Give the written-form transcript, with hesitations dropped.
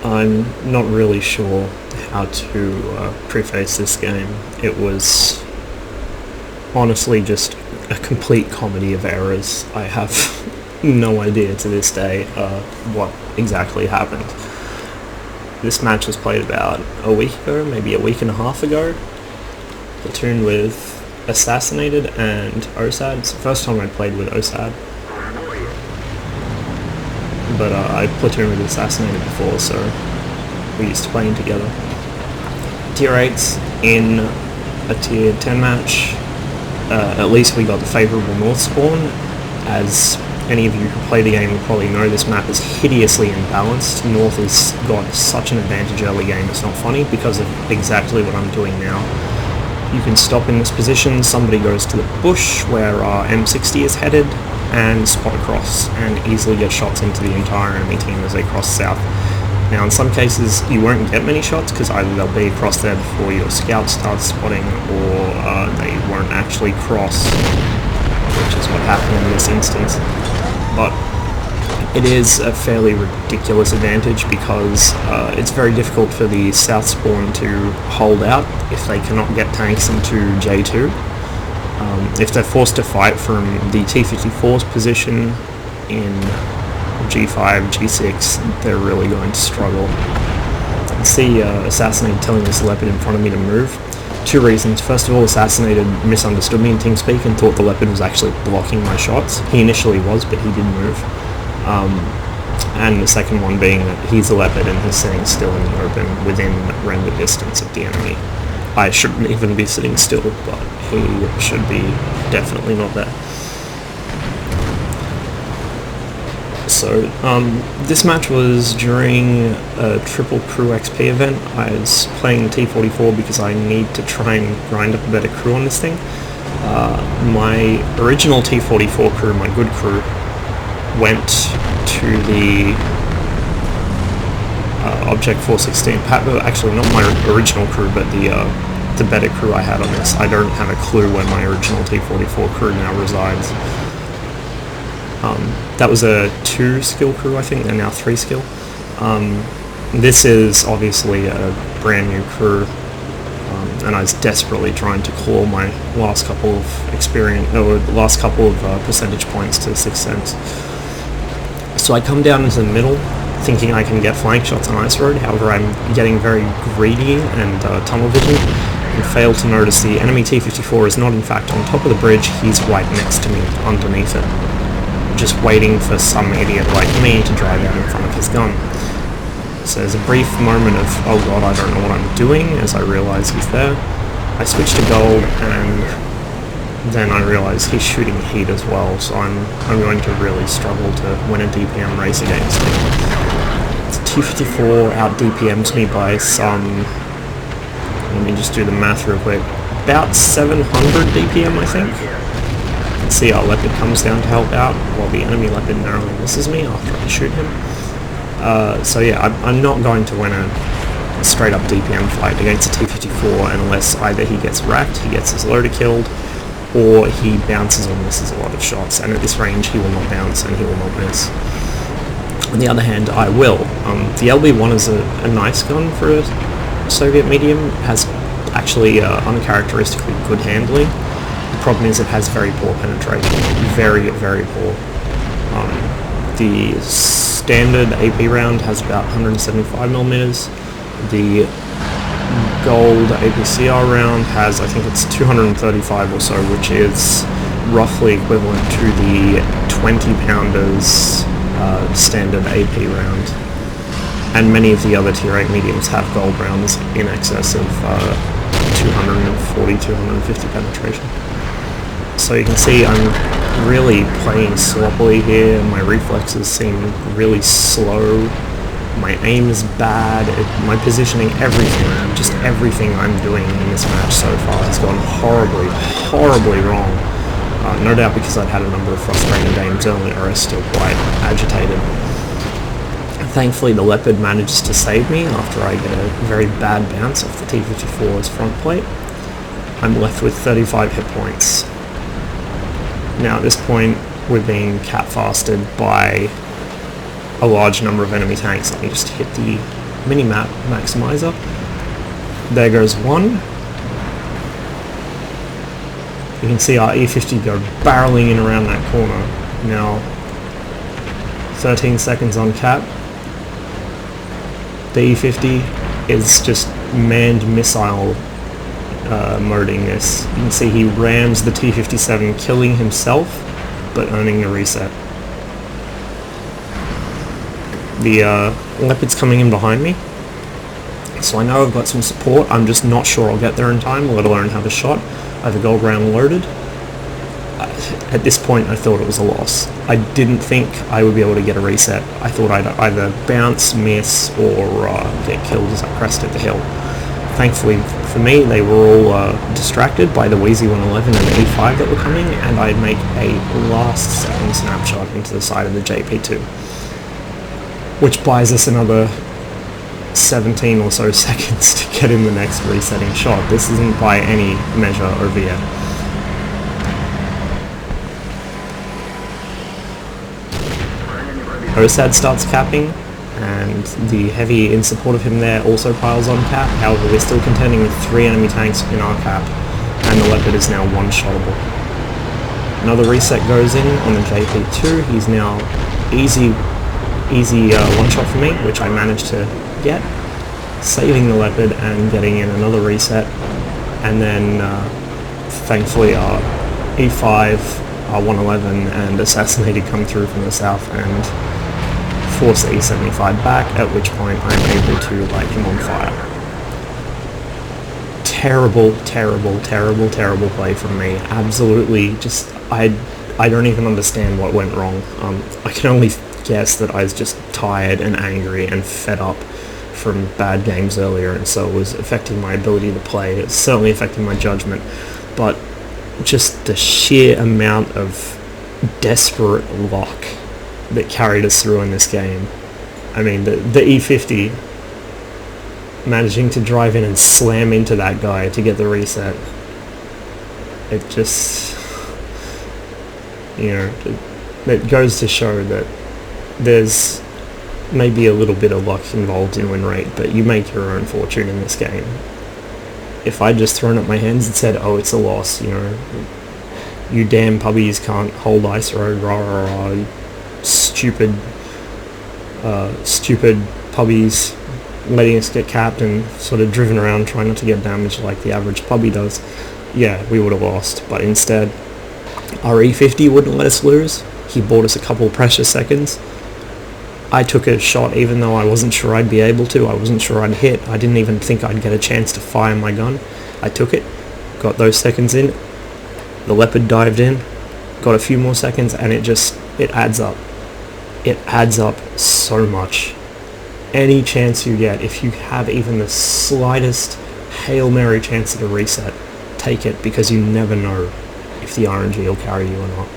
I'm not really sure how to preface this game. It was honestly just a complete comedy of errors. I have no idea to this day what exactly happened. This match was played about a week ago, maybe a week and a half ago. Platooned with Assassinated and OSAD. It's the first time I played with OSAD. But I platooned with Assassinated before, so we used to playing together. Tier 8s in a tier 10 match. At least we got the favourable north spawn. As any of you who play the game will probably know, this map is hideously imbalanced. North has got such an advantage early game, it's not funny, because of exactly what I'm doing now. You can stop in this position, somebody goes to the bush where our M60 is headed, and spot across, and easily get shots into the entire enemy team as they cross south. Now in some cases you won't get many shots, because either they'll be across there before your scout starts spotting, or they won't actually cross, which is what happened in this instance. But it is a fairly ridiculous advantage, because it's very difficult for the south spawn to hold out if they cannot get tanks into J2. If they're forced to fight from the T-54's position in G5, G6, they're really going to struggle. I see Assassinated telling this Leopard in front of me to move. Two reasons. First of all, Assassinated misunderstood me in TeamSpeak and thought the Leopard was actually blocking my shots. He initially was, but he did move. And the second one being that he's a Leopard and he's sitting still in the open within render distance of the enemy. I shouldn't even be sitting still, but he should be definitely not there. So, this match was during a triple crew XP event. I was playing T44 because I need to try and grind up a better crew on this thing. My original T44 crew, my good crew, went to the Object 416. Actually, not my original crew, but the better crew I had on this. I don't have a clue where my original T44 crew now resides. That was a 2 skill crew, I think. They're now 3 skill. This is obviously a brand new crew, and I was desperately trying to claw my last couple of percentage points to 6 cents. So I come down into the middle, thinking I can get flank shots on Ice Road. However, I'm getting very greedy and tunnel vision, and fail to notice the enemy T-54 is not in fact on top of the bridge. He's right next to me, underneath it, just waiting for some idiot like me to drive out in front of his gun. So there's a brief moment of, oh god, I don't know what I'm doing, as I realise he's there. I switch to gold, and then I realise he's shooting heat as well, so I'm going to really struggle to win a DPM race against him. T-54 out DPMs me by some, let me just do the math real quick, about 700 DPM I think. Let's see, our Leopard comes down to help out, while the enemy Leopard narrowly misses me after I shoot him. So yeah, I'm not going to win a straight up DPM fight against a T-54 unless either he gets racked, he gets his loader killed, or he bounces or misses a lot of shots, and at this range he will not bounce and he will not miss. On the other hand, I will. The LB1 is a nice gun for a Soviet medium. It has actually uncharacteristically good handling. The problem is it has very poor penetration. Very, very poor. The standard AP round has about 175mm. The gold APCR round has, I think it's 235 or so, which is roughly equivalent to the 20-pounders standard AP round. And many of the other tier 8 mediums have gold rounds in excess of 240, 250 penetration. So you can see I'm really playing sloppily here. My reflexes seem really slow. My aim is bad. My positioning, everything, just everything I'm doing in this match so far has gone horribly, horribly wrong. No doubt because I'd had a number of frustrating games earlier, I was still quite agitated. Thankfully the Leopard manages to save me after I get a very bad bounce off the T-54's front plate. I'm left with 35 hit points. Now at this point we're being cat-fasted by a large number of enemy tanks. Let me just hit the mini-map maximizer. There goes one. You can see our E50 go barreling in around that corner. Now, 13 seconds on cap. The E50 is just manned missile moding this. You can see he rams the T-57, killing himself, but earning the reset. The Leopard's coming in behind me, so I know I've got some support. I'm just not sure I'll get there in time, let alone have a shot. I have a gold round loaded. At this point I thought it was a loss. I didn't think I would be able to get a reset. I thought I'd either bounce, miss, or get killed as I crested the hill. Thankfully for me, they were all distracted by the Wheezy 111 and the E5 that were coming, and I'd make a last second snapshot into the side of the JP2, which buys us another 17 or so seconds to get in the next resetting shot. This isn't by any measure over yet. OSAD starts capping, and the heavy in support of him there also piles on cap. However, we're still contending with 3 enemy tanks in our cap, and the Leopard is now one-shottable. Another reset goes in on the JP2. He's now easy one-shot for me, which I managed to get, saving the Leopard and getting in another reset. And then thankfully our E5, our 111 and Assassinated come through from the south and force the E75 back, at which point I'm able to light him on fire. Terrible, terrible, terrible, terrible play from me. Absolutely, just I don't even understand what went wrong. I can only guess that I was just tired and angry and fed up from bad games earlier, and so it was affecting my ability to play. It's certainly affecting my judgment, but just the sheer amount of desperate luck that carried us through in this game. I mean, the E50 managing to drive in and slam into that guy to get the reset. It just, it goes to show that there's maybe a little bit of luck involved in win rate, but you make your own fortune in this game. If I'd just thrown up my hands and said, oh, it's a loss, you damn puppies can't hold ice road, rah rah rah, you stupid puppies letting us get capped and sort of driven around trying not to get damaged like the average puppy does, yeah, we would have lost. But instead, our E50 wouldn't let us lose. He bought us a couple of precious seconds. I took a shot even though I wasn't sure I'd be able to. I wasn't sure I'd hit. I didn't even think I'd get a chance to fire my gun. I took it, got those seconds in. The Leopard dived in, got a few more seconds, and it adds up. It adds up so much. Any chance you get, if you have even the slightest Hail Mary chance at a reset, take it, because you never know if the RNG will carry you or not.